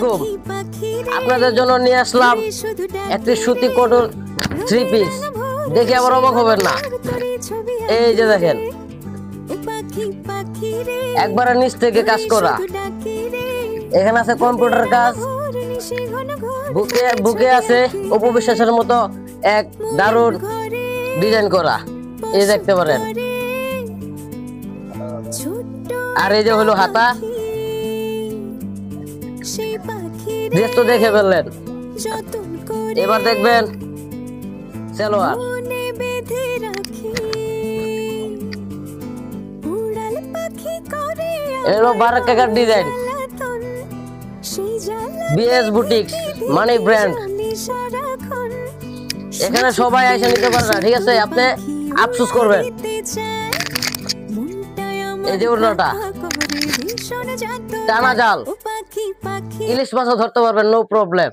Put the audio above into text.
আলাইকুম, আপনাদের জন্য নিয়ে আসলাম একটি সুতি কটন 3 পিস। দেখে আবার অবাক হবেন না। এই যে দেখেন, একবারে নিচ থেকে কাজ করা। এখানে আছে কম্পিউটার কাজ, বুকে আছে অপু বিশ্বাসের মতো এক দারুণ ডিজাইন করা, এই দেখতে পারেন। আর এই যে হলো হাতা। ড্রেস তো দেখে ফেললেন, এবার দেখবেন সালোয়ার। এলো বারাকার ডিজাইন, বিএস বুটিক মানি ব্র্যান্ড। এখানে সবাই এসে নিতে পারে না, ঠিক আছে? আপনি আফসোস করবেন। এই যে উড়নাটা টানা জাল, ইলিশ মাছও ধরতে পারবেন, নো প্রবলেম।